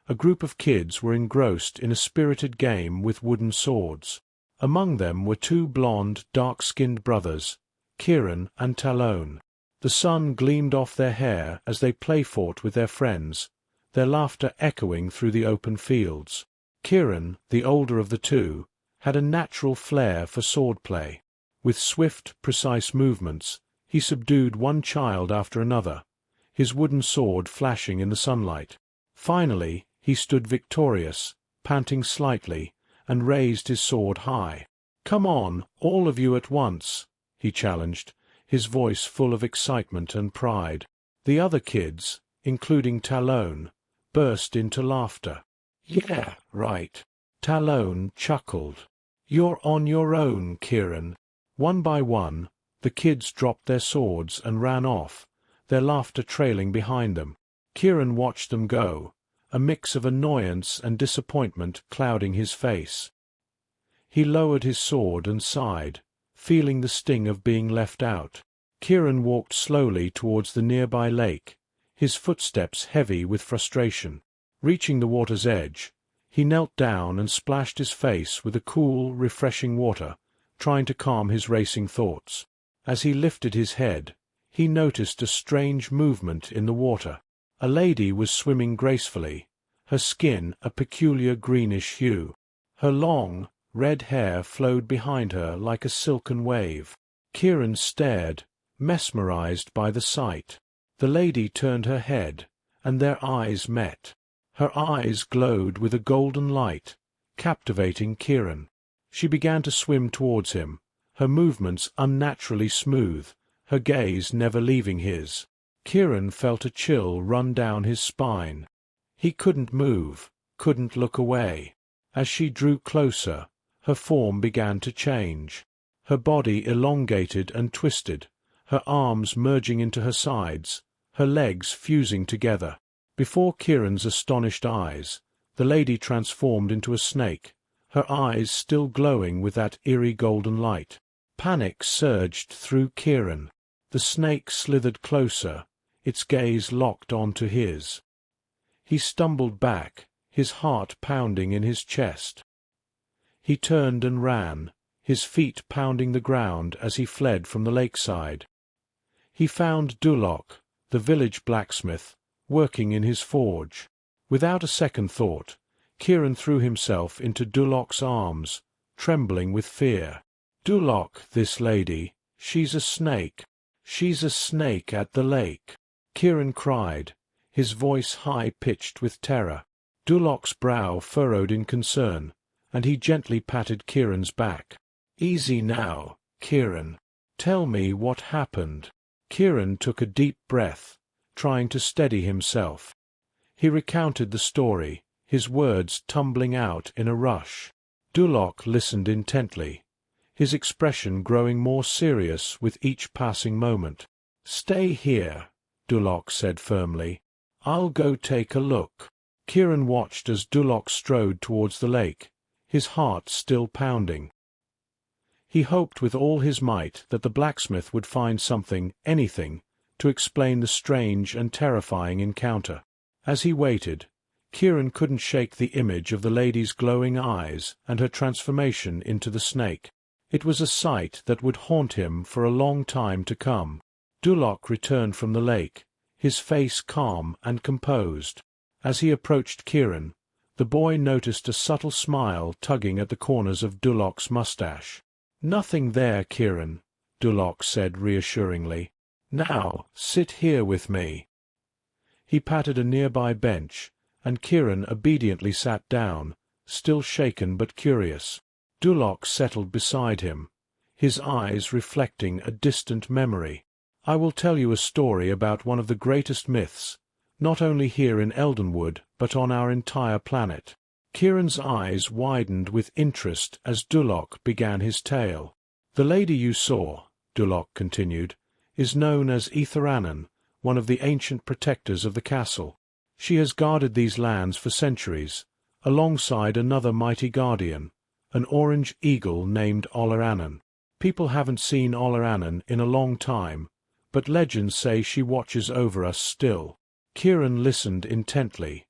A group of kids were engrossed in a spirited game with wooden swords. Among them were two blond, dark-skinned brothers, Kieran and Talon. The sun gleamed off their hair as they play-fought with their friends, their laughter echoing through the open fields. Kieran, the older of the two, had a natural flair for swordplay. With swift, precise movements, he subdued one child after another, his wooden sword flashing in the sunlight. Finally, he stood victorious, panting slightly, and raised his sword high. "Come on, all of you at once," he challenged, his voice full of excitement and pride. The other kids, including Talon, burst into laughter. "Yeah, right." Talon chuckled. "You're on your own, Kieran." One by one, the kids dropped their swords and ran off, their laughter trailing behind them. Kieran watched them go, a mix of annoyance and disappointment clouding his face. He lowered his sword and sighed, feeling the sting of being left out. Kieran walked slowly towards the nearby lake, his footsteps heavy with frustration. Reaching the water's edge, he knelt down and splashed his face with the cool, refreshing water, trying to calm his racing thoughts. As he lifted his head, he noticed a strange movement in the water. A lady was swimming gracefully, her skin a peculiar greenish hue. Her long, red hair flowed behind her like a silken wave. Kieran stared, mesmerized by the sight. The lady turned her head, and their eyes met. Her eyes glowed with a golden light, captivating Kieran. She began to swim towards him, her movements unnaturally smooth, her gaze never leaving his. Kieran felt a chill run down his spine. He couldn't move, couldn't look away. As she drew closer, her form began to change. Her body elongated and twisted, her arms merging into her sides, her legs fusing together. Before Kieran's astonished eyes, the lady transformed into a snake, her eyes still glowing with that eerie golden light. Panic surged through Kieran. The snake slithered closer, its gaze locked onto his. He stumbled back, his heart pounding in his chest. He turned and ran, his feet pounding the ground as he fled from the lakeside. He found Duloc, the village blacksmith, working in his forge. Without a second thought, Kieran threw himself into Duloc's arms, trembling with fear. "Duloc, this lady, she's a snake. She's a snake at the lake," Kieran cried, his voice high-pitched with terror. Duloc's brow furrowed in concern, and he gently patted Kieran's back. "Easy now, Kieran. Tell me what happened." Kieran took a deep breath, trying to steady himself. He recounted the story, his words tumbling out in a rush. Duloc listened intently, his expression growing more serious with each passing moment. "Stay here," Duloc said firmly. "I'll go take a look." Kieran watched as Duloc strode towards the lake, his heart still pounding. He hoped with all his might that the blacksmith would find something, anything, to explain the strange and terrifying encounter. As he waited, Kieran couldn't shake the image of the lady's glowing eyes and her transformation into the snake. It was a sight that would haunt him for a long time to come. Duloc returned from the lake, his face calm and composed. As he approached Kieran, the boy noticed a subtle smile tugging at the corners of Duloc's mustache. "Nothing there, Kieran," Duloc said reassuringly. "Now, sit here with me." He patted a nearby bench, and Kieran obediently sat down, still shaken but curious. Duloc settled beside him, his eyes reflecting a distant memory. "I will tell you a story about one of the greatest myths, not only here in Eldenwood, but on our entire planet." Kieran's eyes widened with interest as Duloc began his tale. "The lady you saw," Duloc continued, "is known as Aetheranen, one of the ancient protectors of the castle. She has guarded these lands for centuries, alongside another mighty guardian, an orange eagle named Oleranen. People haven't seen Oleranen in a long time, but legends say she watches over us still." Kieran listened intently,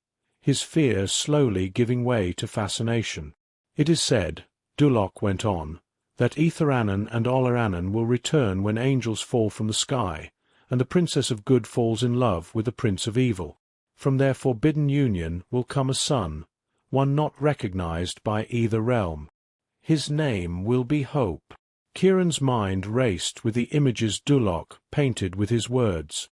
his fear slowly giving way to fascination. "It is said," Dulloch went on, "that Etherannon and Olerannon will return when angels fall from the sky, and the Princess of Good falls in love with the Prince of Evil. From their forbidden union will come a son, one not recognized by either realm. His name will be Hope." Kieran's mind raced with the images Dulloch painted with his words.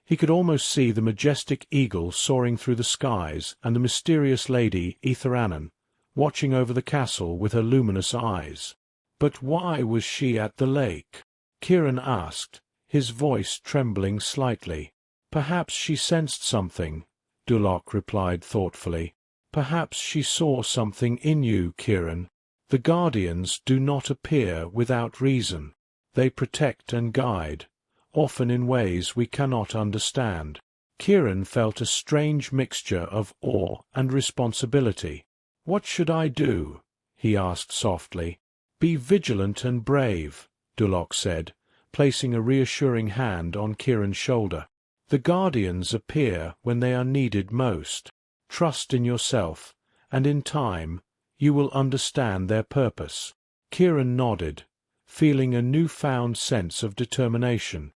He could almost see the majestic eagle soaring through the skies and the mysterious lady Etherannon, watching over the castle with her luminous eyes. But why was she at the lake? Kieran asked, his voice trembling slightly. "Perhaps she sensed something," Dulloch replied thoughtfully. "Perhaps she saw something in you, Kieran. The Guardians do not appear without reason. They protect and guide, often in ways we cannot understand." Kieran felt a strange mixture of awe and responsibility. "What should I do?" he asked softly. "Be vigilant and brave," Dulloch said, placing a reassuring hand on Kieran's shoulder. "The Guardians appear when they are needed most. Trust in yourself, and in time you will understand their purpose." Kieran nodded, feeling a newfound sense of determination.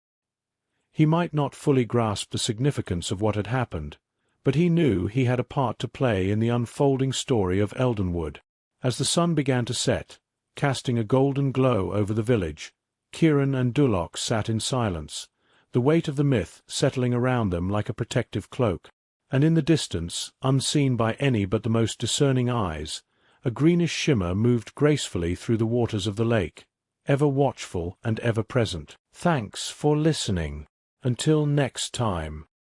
He might not fully grasp the significance of what had happened, but he knew he had a part to play in the unfolding story of Eldenwood. As the sun began to set, casting a golden glow over the village, Kieran and Dulloch sat in silence, the weight of the myth settling around them like a protective cloak. And in the distance, unseen by any but the most discerning eyes, a greenish shimmer moved gracefully through the waters of the lake, ever watchful and ever present. Thanks for listening. Until next time.